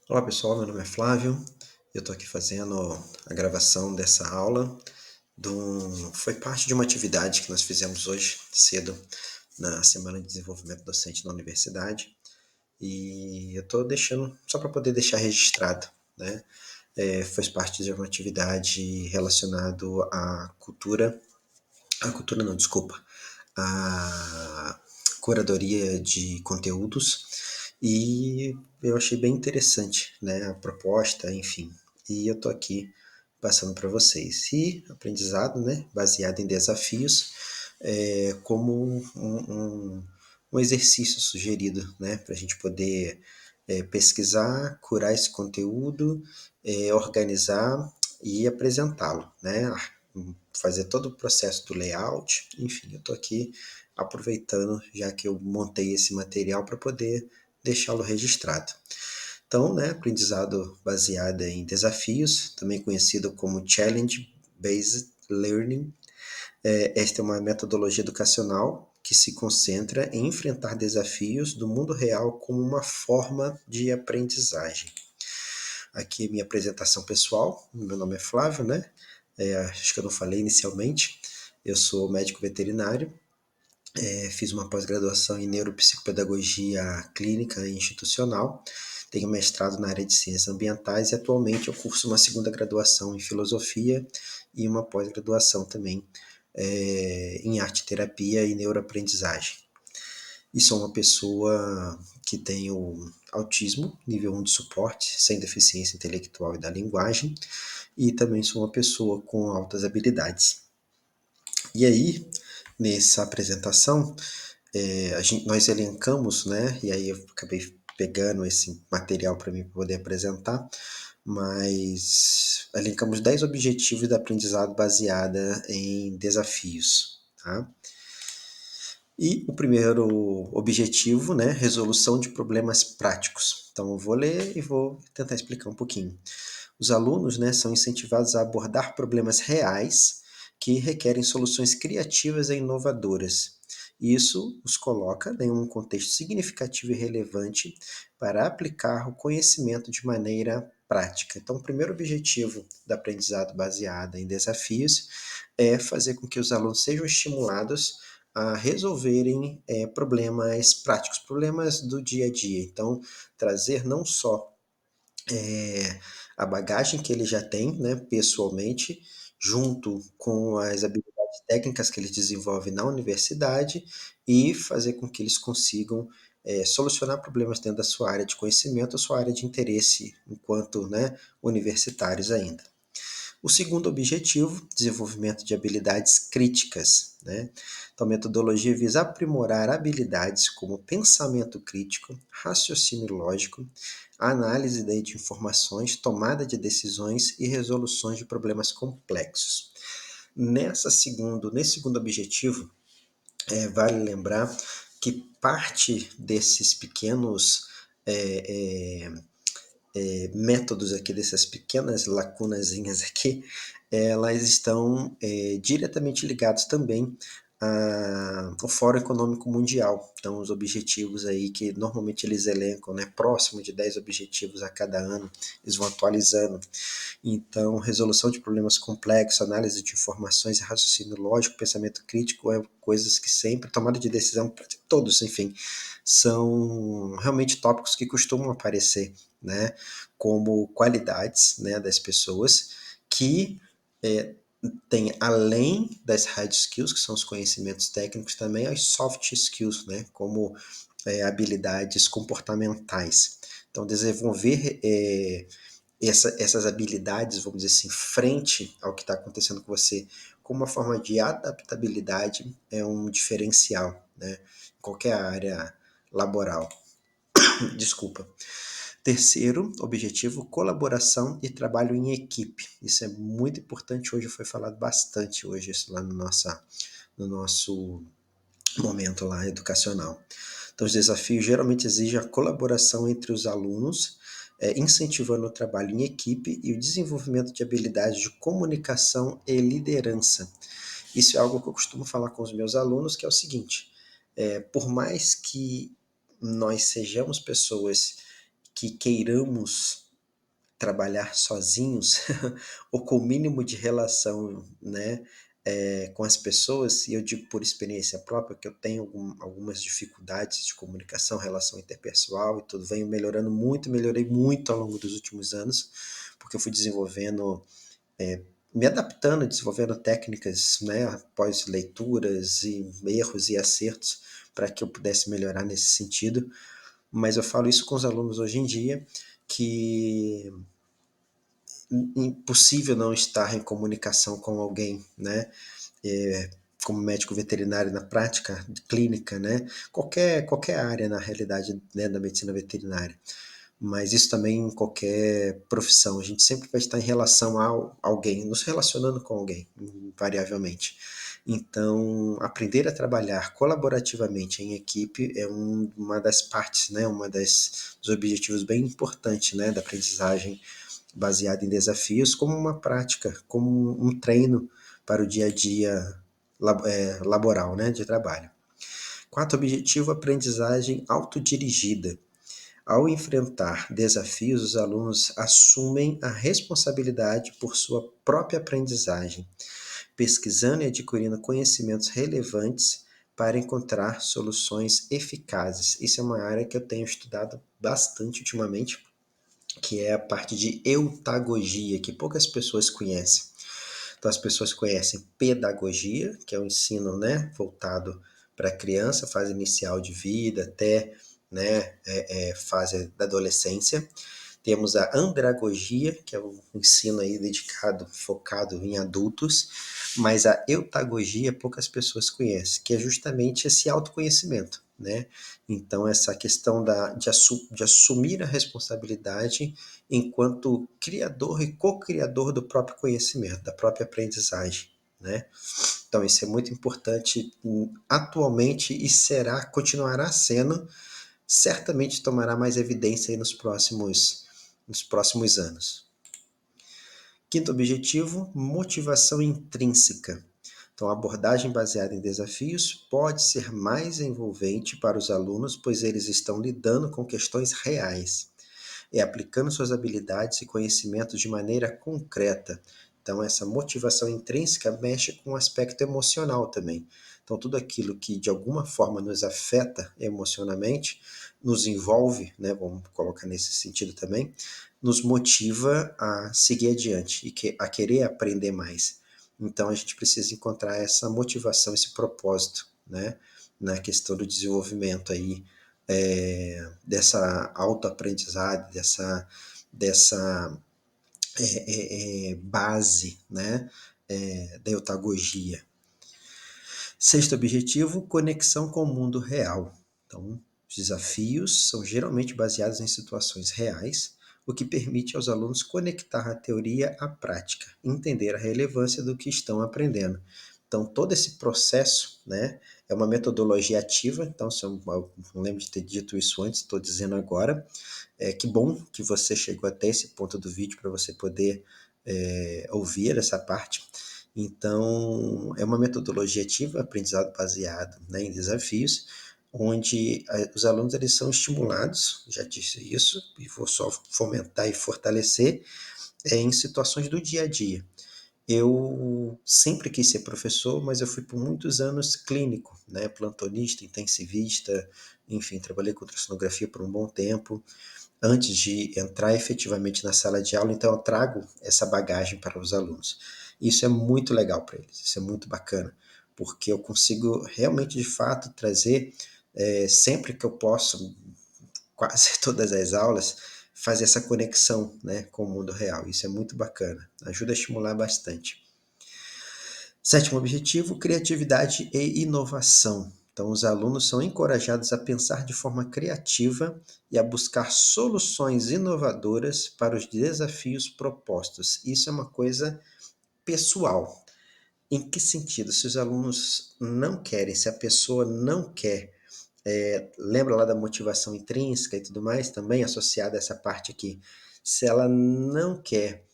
Olá pessoal, meu nome é Flávio. Eu estou aqui fazendo a gravação dessa aula. Foi parte de uma atividade que nós fizemos hoje cedo na Semana de Desenvolvimento Docente na universidade. E eu estou deixando só para poder deixar registrado, né? Faz parte de uma atividade relacionada à cultura não, desculpa, à curadoria de conteúdos e eu achei bem interessante, né, a proposta, enfim. E eu tô aqui passando para vocês. E aprendizado, né, baseado em desafios, como um exercício sugerido, né, para a gente poder pesquisar, curar esse conteúdo, organizar e apresentá-lo, né, fazer todo o processo do layout, enfim, eu estou aqui aproveitando já que eu montei esse material para poder deixá-lo registrado. Então, né, aprendizado baseado em desafios, também conhecido como Challenge Based Learning. Esta é uma metodologia educacional que se concentra em enfrentar desafios do mundo real como uma forma de aprendizagem. Aqui é minha apresentação pessoal, meu nome é Flávio, né? Acho que eu não falei inicialmente, eu sou médico veterinário, fiz uma pós-graduação em neuropsicopedagogia clínica e institucional, tenho mestrado na área de ciências ambientais e atualmente eu curso uma segunda graduação em filosofia e uma pós-graduação também em arte terapia e neuroaprendizagem. E sou uma pessoa que tem o autismo, nível 1 de suporte, sem deficiência intelectual e da linguagem, e também sou uma pessoa com altas habilidades. E aí, nessa apresentação, nós elencamos, né? E aí eu acabei pegando esse material para mim poder apresentar, mas elencamos 10 objetivos da aprendizado baseada em desafios, tá? E o primeiro objetivo, né, resolução de problemas práticos. Então eu vou ler e vou tentar explicar um pouquinho. Os alunos, né, são incentivados a abordar problemas reais que requerem soluções criativas e inovadoras. Isso os coloca em um contexto significativo e relevante para aplicar o conhecimento de maneira prática. Então, o primeiro objetivo da aprendizado baseada em desafios é fazer com que os alunos sejam estimulados a resolverem problemas práticos, problemas do dia a dia. Então, trazer não só é, a bagagem que ele já tem, né, pessoalmente, junto com as habilidades técnicas que eles desenvolvem na universidade e fazer com que eles consigam solucionar problemas dentro da sua área de conhecimento, sua área de interesse enquanto, né, universitários ainda. O segundo objetivo, desenvolvimento de habilidades críticas, né? Então, a metodologia visa aprimorar habilidades como pensamento crítico, raciocínio lógico, análise de informações, tomada de decisões e resoluções de problemas complexos. Nesse segundo objetivo, vale lembrar que parte desses pequenos é, métodos aqui, dessas pequenas lacunazinhas aqui, elas estão diretamente ligados também ao Fórum Econômico Mundial. Então, os objetivos aí que normalmente eles elencam, né, próximo de 10 objetivos a cada ano, eles vão atualizando. Então, resolução de problemas complexos, análise de informações, raciocínio lógico, pensamento crítico, coisas que sempre, tomada de decisão, todos, enfim, são realmente tópicos que costumam aparecer, né, como qualidades, né, das pessoas que tem, além das hard skills, que são os conhecimentos técnicos, também as soft skills, né, como habilidades comportamentais. Então, desenvolver essas habilidades, vamos dizer assim, frente ao que está acontecendo com você, como uma forma de adaptabilidade, é um diferencial, né, em qualquer área laboral. Desculpa. Terceiro objetivo, colaboração e trabalho em equipe. Isso é muito importante, hoje foi falado bastante hoje isso lá no nosso momento lá educacional. Então, os desafios geralmente exigem a colaboração entre os alunos, incentivando o trabalho em equipe e o desenvolvimento de habilidades de comunicação e liderança. Isso é algo que eu costumo falar com os meus alunos, que é o seguinte, por mais que nós sejamos pessoas que queiramos trabalhar sozinhos ou com o mínimo de relação, né, com as pessoas, e eu digo por experiência própria que eu tenho algumas dificuldades de comunicação, relação interpessoal e tudo, venho melhorando muito, melhorei muito ao longo dos últimos anos, porque eu fui desenvolvendo, me adaptando, desenvolvendo técnicas, né, após leituras e erros e acertos, para que eu pudesse melhorar nesse sentido. Mas eu falo isso com os alunos hoje em dia, que impossível não estar em comunicação com alguém, né? É, como médico veterinário na prática clínica, né? Qualquer área, na realidade, né, da medicina veterinária. Mas isso também em qualquer profissão. A gente sempre vai estar em relação a alguém, nos relacionando com alguém, invariavelmente. Então, aprender a trabalhar colaborativamente em equipe é uma das partes, né, dos objetivos bem importantes, né, da aprendizagem baseada em desafios, como uma prática, como um treino para o dia a dia laboral, né, de trabalho. Quarto objetivo, aprendizagem autodirigida. Ao enfrentar desafios, os alunos assumem a responsabilidade por sua própria aprendizagem, pesquisando e adquirindo conhecimentos relevantes para encontrar soluções eficazes. Isso é uma área que eu tenho estudado bastante ultimamente, que é a parte de eutagogia, que poucas pessoas conhecem. Então, as pessoas conhecem pedagogia, que é o ensino, né, voltado para a criança, fase inicial de vida, até, né, fase da adolescência. Temos a andragogia, que é o ensino aí dedicado, focado em adultos, mas a eutagogia poucas pessoas conhecem, que é justamente esse autoconhecimento, né? Então, essa questão de assumir a responsabilidade enquanto criador e co-criador do próprio conhecimento, da própria aprendizagem, né? Então, isso é muito importante atualmente e continuará sendo, certamente tomará mais evidência aí nos próximos anos. Quinto objetivo, motivação intrínseca. Então, a abordagem baseada em desafios pode ser mais envolvente para os alunos, pois eles estão lidando com questões reais e aplicando suas habilidades e conhecimentos de maneira concreta. Então, essa motivação intrínseca mexe com o aspecto emocional também. Então, tudo aquilo que de alguma forma nos afeta emocionalmente, nos envolve, né, vamos colocar nesse sentido também, nos motiva a seguir adiante e a querer aprender mais. Então, a gente precisa encontrar essa motivação, esse propósito, né, na questão do desenvolvimento aí, dessa autoaprendizagem, dessa base, né, da eutagogia. Sexto objetivo, conexão com o mundo real. Então, os desafios são geralmente baseados em situações reais, o que permite aos alunos conectar a teoria à prática, entender a relevância do que estão aprendendo. Então, todo esse processo, né, é uma metodologia ativa. Então, se eu não lembro de ter dito isso antes, estou dizendo agora. Que bom que você chegou até esse ponto do vídeo para você poder ouvir essa parte. Então, é uma metodologia ativa, aprendizado baseado, né, em desafios, onde os alunos eles são estimulados, já disse isso, e vou só fomentar e fortalecer, em situações do dia a dia. Eu sempre quis ser professor, mas eu fui por muitos anos clínico, né, plantonista, intensivista, enfim, trabalhei com ultrassonografia por um bom tempo, antes de entrar efetivamente na sala de aula, então eu trago essa bagagem para os alunos. Isso é muito legal para eles, isso é muito bacana, porque eu consigo realmente, de fato, trazer, sempre que eu posso, quase todas as aulas, fazer essa conexão, né, com o mundo real. Isso é muito bacana, ajuda a estimular bastante. Sétimo objetivo, criatividade e inovação. Então, os alunos são encorajados a pensar de forma criativa e a buscar soluções inovadoras para os desafios propostos. Isso é uma coisa pessoal. Em que sentido? Se os alunos não querem, se a pessoa não quer, lembra lá da motivação intrínseca e tudo mais, também associada a essa parte aqui, se ela não quer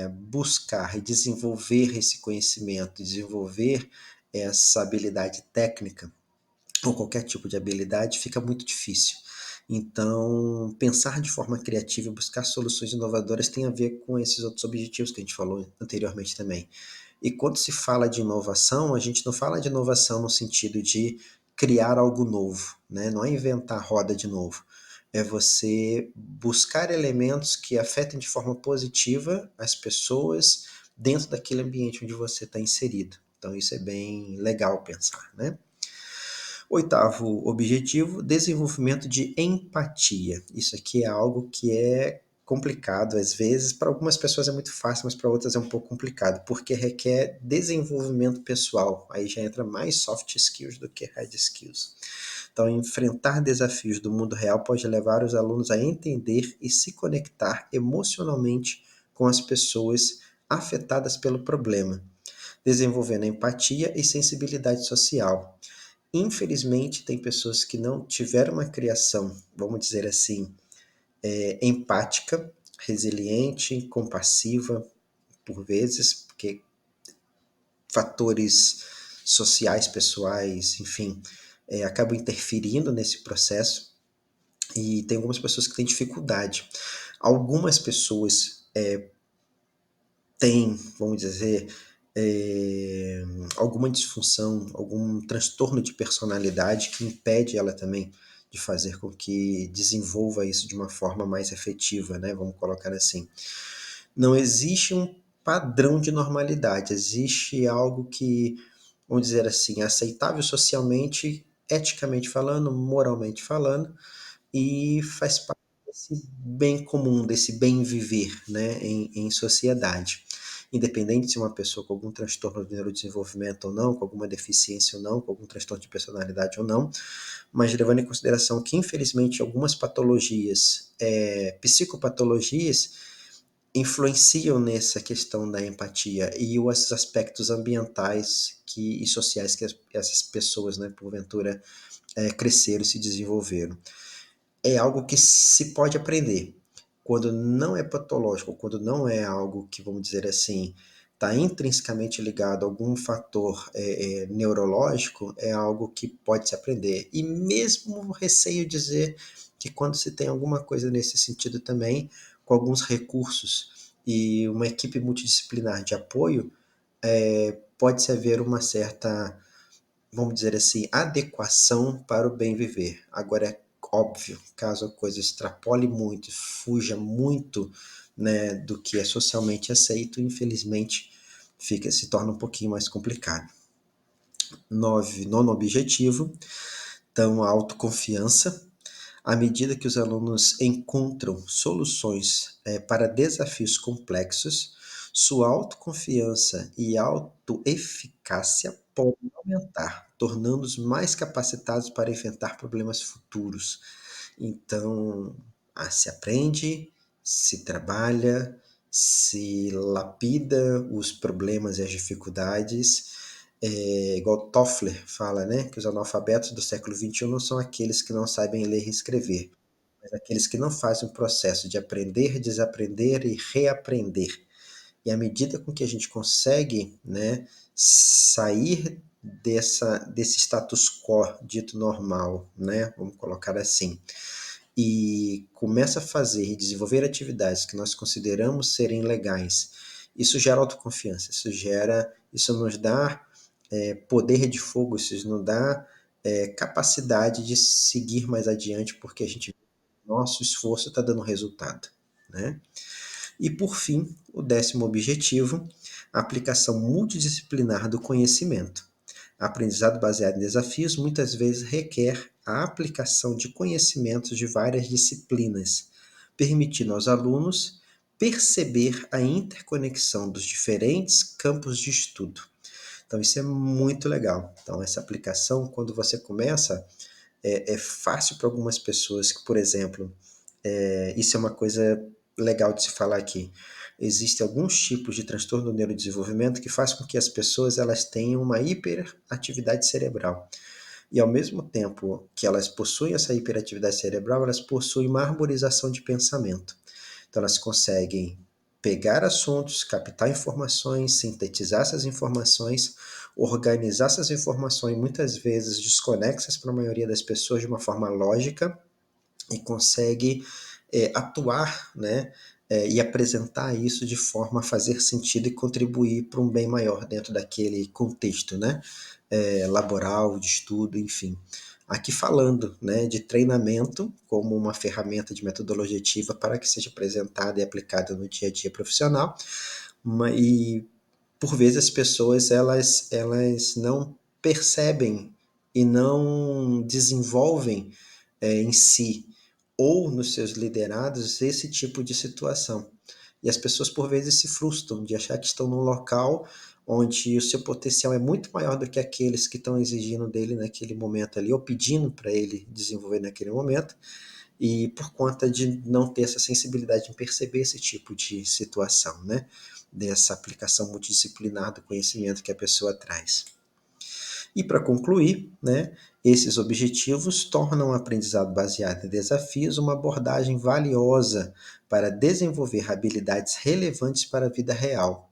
buscar e desenvolver esse conhecimento, desenvolver essa habilidade técnica, ou qualquer tipo de habilidade, fica muito difícil. Então, pensar de forma criativa e buscar soluções inovadoras tem a ver com esses outros objetivos que a gente falou anteriormente também. E quando se fala de inovação, a gente não fala de inovação no sentido de criar algo novo, né? Não é inventar a roda de novo. É você buscar elementos que afetem de forma positiva as pessoas dentro daquele ambiente onde você está inserido. Então, isso é bem legal pensar, né? Oitavo objetivo, desenvolvimento de empatia. Isso aqui é algo que é complicado às vezes, para algumas pessoas é muito fácil, mas para outras é um pouco complicado, porque requer desenvolvimento pessoal. Aí já entra mais soft skills do que hard skills. Então, enfrentar desafios do mundo real pode levar os alunos a entender e se conectar emocionalmente com as pessoas afetadas pelo problema, desenvolvendo empatia e sensibilidade social. Infelizmente, tem pessoas que não tiveram uma criação, vamos dizer assim, empática, resiliente, compassiva, por vezes, porque fatores sociais, pessoais, enfim, acabam interferindo nesse processo e tem algumas pessoas que têm dificuldade. Algumas pessoas têm, vamos dizer, alguma disfunção, algum transtorno de personalidade que impede ela também de fazer com que desenvolva isso de uma forma mais efetiva, né? Vamos colocar assim. Não existe um padrão de normalidade, existe algo que, vamos dizer assim, é aceitável socialmente, eticamente falando, moralmente falando, e faz parte desse bem comum, desse bem viver, né, em sociedade. Independente se uma pessoa com algum transtorno de neurodesenvolvimento ou não, com alguma deficiência ou não, com algum transtorno de personalidade ou não, mas levando em consideração que, infelizmente, algumas patologias, psicopatologias, influenciam nessa questão da empatia e os aspectos ambientais e sociais que essas pessoas, né, porventura, cresceram e se desenvolveram. É algo que se pode aprender. Quando não é patológico, quando não é algo que, vamos dizer assim, está intrinsecamente ligado a algum fator neurológico, é algo que pode se aprender. E mesmo receio dizer que quando se tem alguma coisa nesse sentido também, com alguns recursos e uma equipe multidisciplinar de apoio, pode-se haver uma certa, vamos dizer assim, adequação para o bem viver. Agora, é óbvio, caso a coisa extrapole muito, fuja muito, né, do que é socialmente aceito, infelizmente, se torna um pouquinho mais complicado. Nono objetivo, então, a autoconfiança. À medida que os alunos encontram soluções para desafios complexos, sua autoconfiança e autoeficácia podem aumentar, tornando-os mais capacitados para enfrentar problemas futuros. Então, se aprende, se trabalha, se lapida os problemas e as dificuldades, igual Toffler fala, né, que os analfabetos do século XXI não são aqueles que não sabem ler e escrever, mas aqueles que não fazem o processo de aprender, desaprender e reaprender. E à medida com que a gente consegue, né, sair desse status quo dito normal, né, vamos colocar assim, e começa a fazer e desenvolver atividades que nós consideramos serem legais, isso gera autoconfiança, isso nos dá poder de fogo, isso nos dá capacidade de seguir mais adiante, porque a gente nosso esforço está dando resultado, né? E por fim, o 10º objetivo, a aplicação multidisciplinar do conhecimento. A aprendizado baseado em desafios muitas vezes requer a aplicação de conhecimentos de várias disciplinas, permitindo aos alunos perceber a interconexão dos diferentes campos de estudo. Então, isso é muito legal. Então, essa aplicação, quando você começa, é fácil para algumas pessoas que, por exemplo, isso é uma coisa legal de se falar aqui. Existem alguns tipos de transtorno do neurodesenvolvimento que faz com que as pessoas elas tenham uma hiperatividade cerebral. E ao mesmo tempo que elas possuem essa hiperatividade cerebral, elas possuem uma arborização de pensamento. Então elas conseguem pegar assuntos, captar informações, sintetizar essas informações, organizar essas informações, muitas vezes desconexas para a maioria das pessoas de uma forma lógica, e consegue atuar, né, e apresentar isso de forma a fazer sentido e contribuir para um bem maior dentro daquele contexto, né, laboral, de estudo, enfim. Aqui falando, né, de treinamento como uma ferramenta de metodologia ativa para que seja apresentada e aplicada no dia a dia profissional, e por vezes as pessoas elas não percebem e não desenvolvem em si ou nos seus liderados esse tipo de situação. E as pessoas por vezes se frustram de achar que estão num local onde o seu potencial é muito maior do que aqueles que estão exigindo dele naquele momento ali, ou pedindo para ele desenvolver naquele momento, e por conta de não ter essa sensibilidade em perceber esse tipo de situação, né? Dessa aplicação multidisciplinar do conhecimento que a pessoa traz. E para concluir, né, esses objetivos tornam o aprendizado baseado em desafios uma abordagem valiosa para desenvolver habilidades relevantes para a vida real,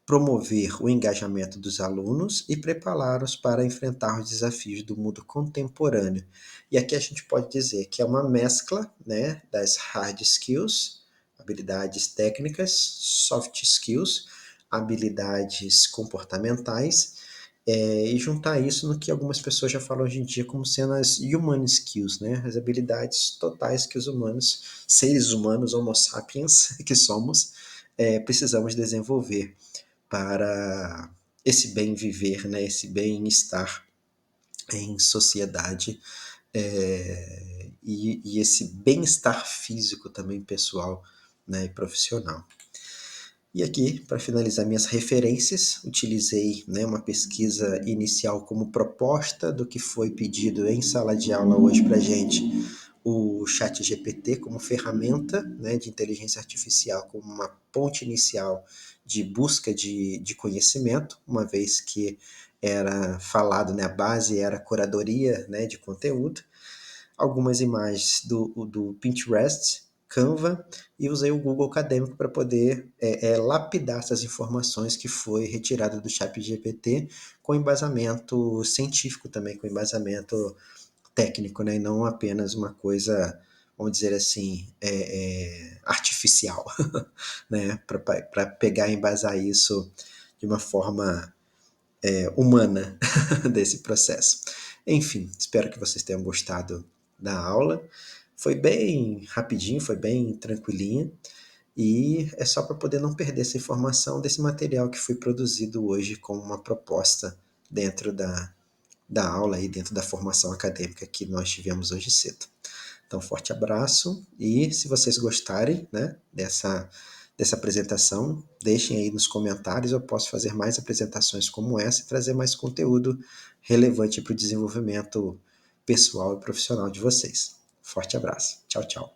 promover o engajamento dos alunos e prepará-los para enfrentar os desafios do mundo contemporâneo. E aqui a gente pode dizer que é uma mescla, né, das hard skills, habilidades técnicas, soft skills, habilidades comportamentais, e juntar isso no que algumas pessoas já falam hoje em dia como sendo as human skills, né? As habilidades totais que os humanos, seres humanos, homo sapiens, que somos, precisamos desenvolver para esse bem viver, né? Esse bem-estar em sociedade, e esse bem-estar físico também pessoal, né, e profissional. E aqui, para finalizar minhas referências, utilizei, né, uma pesquisa inicial como proposta do que foi pedido em sala de aula hoje para a gente, o ChatGPT como ferramenta, né, de inteligência artificial, como uma ponte inicial de busca de conhecimento, uma vez que era falado, né, a base era a curadoria, né, de conteúdo, algumas imagens do Pinterest, Canva, e usei o Google Acadêmico para poder lapidar essas informações que foi retirada do ChatGPT com embasamento científico também, com embasamento técnico, né, e não apenas uma coisa, vamos dizer assim, artificial, né, para pegar e embasar isso de uma forma humana desse processo. Enfim, espero que vocês tenham gostado da aula. Foi bem rapidinho, foi bem tranquilinha, e é só para poder não perder essa informação desse material que foi produzido hoje como uma proposta dentro da aula e dentro da formação acadêmica que nós tivemos hoje cedo. Então, forte abraço, e se vocês gostarem, né, dessa apresentação, deixem aí nos comentários, eu posso fazer mais apresentações como essa e trazer mais conteúdo relevante para o desenvolvimento pessoal e profissional de vocês. Forte abraço. Tchau, tchau.